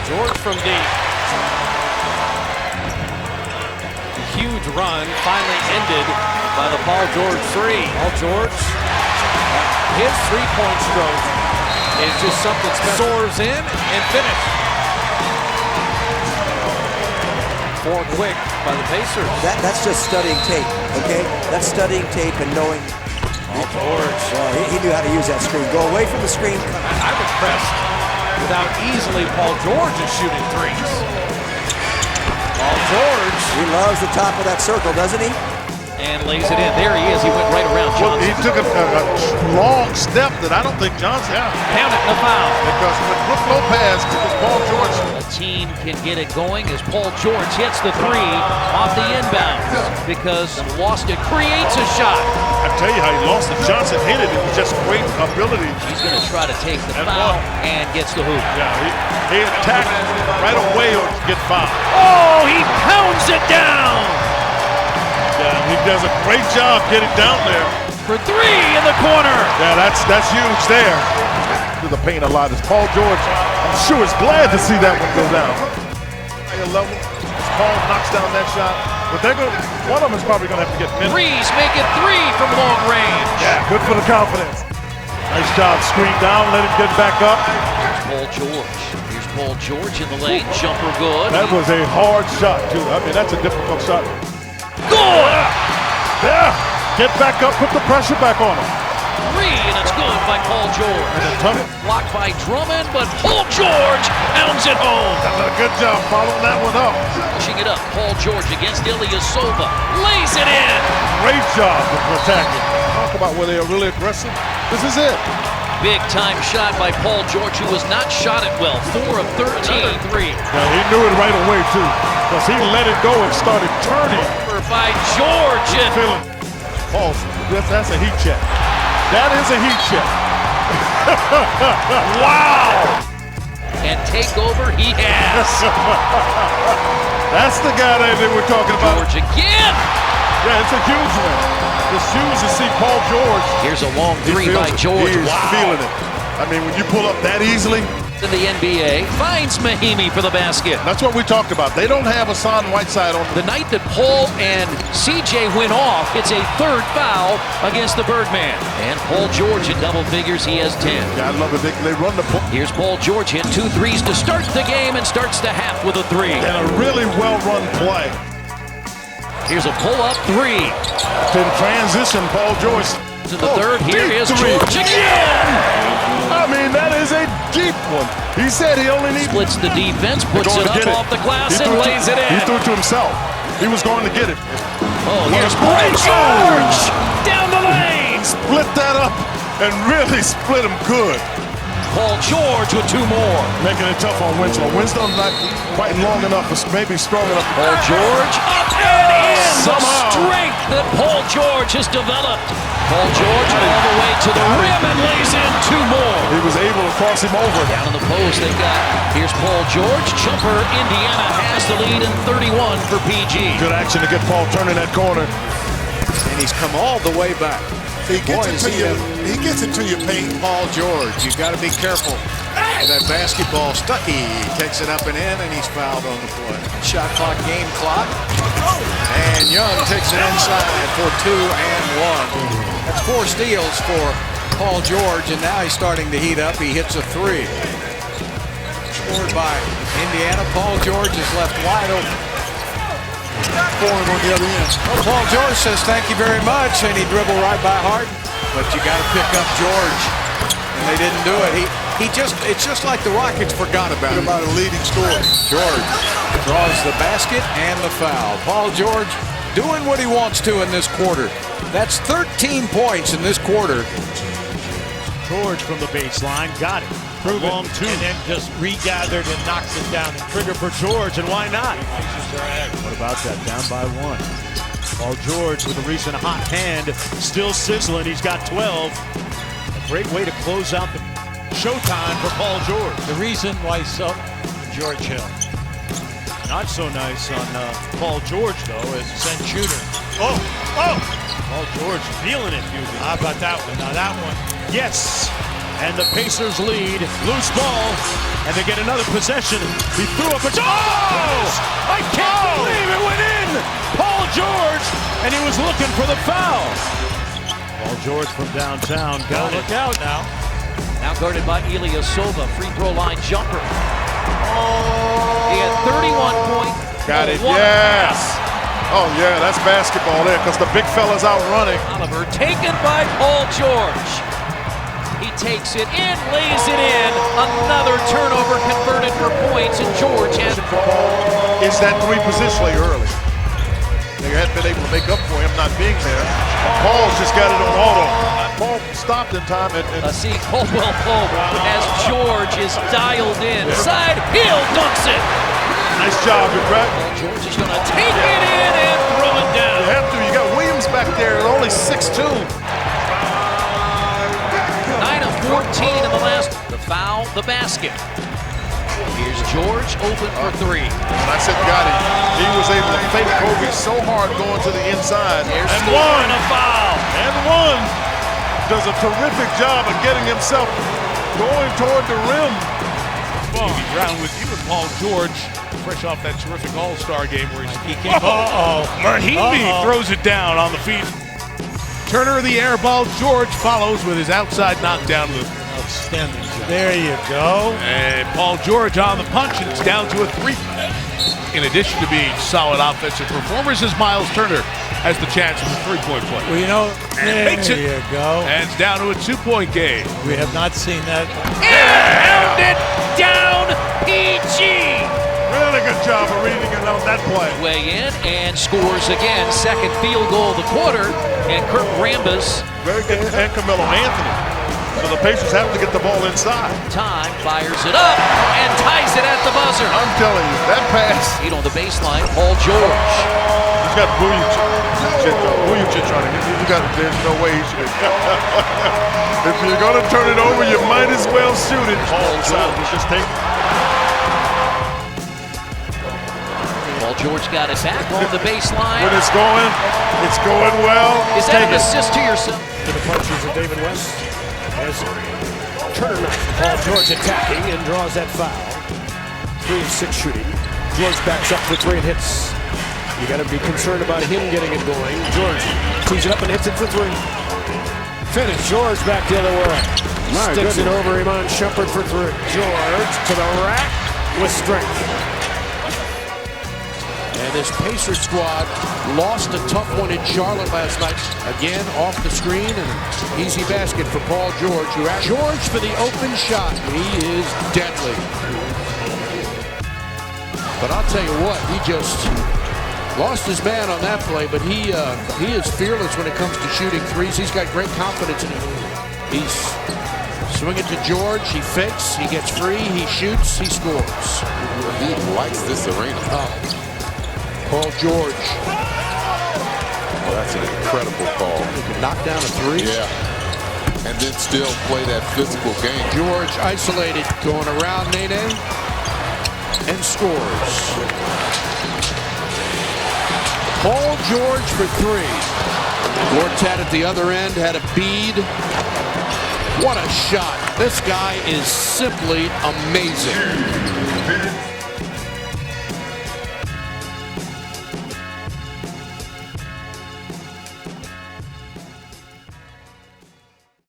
George from deep. Huge run, finally ended by the Paul George three. Paul George, his three-point stroke is just something special. Soars in and finish. 4 quick by the Pacers. That's just studying tape, okay? That's studying tape and knowing. Paul George. He knew how to use that screen. Go away from the screen. I'm impressed with how easily Paul George is shooting threes. Paul George. He loves the top of that circle, doesn't he? And lays it in. There he is. He went right around Johnson. He took a long step that I don't think Johnson. Count it, the foul. Because when Brook Lopez took Paul George. A team can get it going as Paul George hits the three off the inbound because lost it, creates a shot. I tell you how he lost it. Johnson hit it. It was just great ability. He's going to try to take the foul and gets the hoop. Yeah, he attacked right away or get fouled. Oh, he pounds it down. Yeah, he does a great job getting down there. For three in the corner. Yeah, that's huge there. To the paint a lot is Paul George. I'm sure is glad to see that one go down. Higher level, as Paul knocks down that shot. But one of them is probably going to have to get minutes. Threes make it three from long range. Yeah, good for the confidence. Nice job, screen down, let him get back up. Paul George. Here's Paul George in the lane, jumper good. That was a hard shot, too. I mean, that's a difficult shot. Good! Yeah! Get back up, put the pressure back on him. Three, and it's good by Paul George. And Blocked by Drummond, but Paul George pounds it home. Done a good job following that one up. Pushing it up, Paul George against Ilyasova. Lays it in. Great job of attacking. Talk about where they are really aggressive. This is it. Big time shot by Paul George, who has not shot it well. 4 of 13 threes. Now, he knew it right away, too, because he let it go and started turning. By George. Feeling. Paul, that's a heat check. That is a heat check. Wow! And takeover he has. That's the guy that they were talking about. George again. Yeah, it's a huge one. It's huge to see Paul George. Here's a long three by George. He's feeling it. I mean, when you pull up that easily. In the NBA, finds Mahimi for the basket. That's what we talked about. They don't have Hassan Whiteside on. The night that Paul and CJ went off, it's a third foul against the Birdman. And Paul George in double figures, he has 10. Yeah, I love it. They run the ball. Here's Paul George, hit 2 threes to start the game and starts the half with a three. And a really well-run play. Here's a pull-up three. In transition, Paul George. To the third, here is George again! I mean, that is a deep one. He said he only needs... Splits the defense, puts it up off the glass and lays it in. He threw it to himself. He was going to get it. Oh, here's Paul George! Down the lane! Split that up and really split him good. Paul George with 2 more. Making it tough on Winslow. Winslow not quite long enough, but maybe strong enough. Paul George up and in! Somehow. The strength that Paul George has developed. Paul George all the way to the rim and lays in 2 more. He was able to cross him over. Down in the post, they've got, here's Paul George. Jumper, Indiana has the lead in 31 for PG. Good action to get Paul turning that corner. And he's come all the way back. He gets into your paint, Paul George. You've got to be careful. And that basketball Stuckey takes it up and in, and he's fouled on the play. Shot clock, game clock. And Young takes it inside for 2 and 1. That's 4 steals for Paul George, and now he's starting to heat up. He hits a 3. Scored by Indiana. Paul George is left wide open. For him on the other end. Well, Paul George says thank you very much, and he dribbled right by Harden. But you got to pick up George, and they didn't do it. It's just like the Rockets forgot about him. About a leading scorer. George draws the basket and the foul. Paul George doing what he wants to in this quarter. That's 13 points in this quarter. George from the baseline, got it. Long 2. And then just regathered and knocks it down. The trigger for George, and why not? What about that? Down by 1. Paul George with a recent hot hand, still sizzling. He's got 12. A great way to close out the showtime for Paul George. The reason why so, George Hill. Not so nice on Paul George, though, as Send shooter. Oh! Paul George feeling it, Hubie. How about that one? Now that one. Yes! And the Pacers lead. Loose ball. And they get another possession. He threw up a... Oh! I can't believe it went in! Paul George! And he was looking for the foul. Paul George from downtown. Got it. Look out now. Now guarded by Ilyasova. Free throw line jumper. He had 31 points. Got it. Yes. Oh, yeah, that's basketball there because the big fella's out running. Oliver taken by Paul George. He takes it in, lays it in. Another turnover converted for points, and George has... Is that three positionally early. They hadn't been able to make up for him not being there. Paul's just got it on auto. Paul stopped in time. See Caldwell Pope as George is dialed in. Side heel dunks it. Nice job, right? George is going to take it in and throw it down. You have to. You got Williams back there, only 6'2". 9 of 14 in the last. The foul, the basket. Here's George open for three. When I said got him, he was able to fake Kobe so hard going to the inside. Here's And one, a foul. And one does a terrific job of getting himself going toward the rim. Maybe drown with you and Paul George, fresh off that terrific All-Star game where he came Mahimi throws it down on the feet. Turner of the air ball. George follows with his outside knockdown. Outstanding job. There you go. And Paul George on the punch, and it's down to a 3. In addition to being solid offensive performers, as Miles Turner has the chance of a 3-point play. Well, you know, And makes it. There you go. And it's down to a 2-point game. We have not seen that. Pounded down, PG. Really good job of reading it on that play. Way in and scores again. Second field goal of the quarter. And Kurt Rambis. Very good. And Carmelo Anthony. So the Pacers have to get the ball inside. Time fires it up and ties it at the buzzer. I'm telling you, that pass. Eight on the baseline, Paul George. He's got Vujic trying to get you. There's no way he should. If you're going to turn it over, you might as well shoot it. Paul George. Just take it. Paul George got it back on the baseline. When it's going well. Is that an assist to yourself? To the punches of David West. As Turner knocks Paul George attacking and draws that foul. 3 of 6 shooting. George backs up for 3 and hits. You got to be concerned about him getting it going. George tees it up and hits it for 3. Finish. George back the other way. Sticks it over Iman Shumpert for 3. George to the rack with strength. And this Pacers squad lost a tough one in Charlotte last night. Again, off the screen, and an easy basket for Paul George. George for the open shot. He is deadly. But I'll tell you what, he just lost his man on that play, but he is fearless when it comes to shooting threes. He's got great confidence in him. He's swinging to George. He fakes. He gets free. He shoots. He scores. He likes this arena. Paul George. Well, that's an incredible call. He can knock down a 3. Yeah. And then still play that physical game. George isolated, going around Nene, and scores. Paul George for 3. Gortat at the other end had a bead. What a shot. This guy is simply amazing.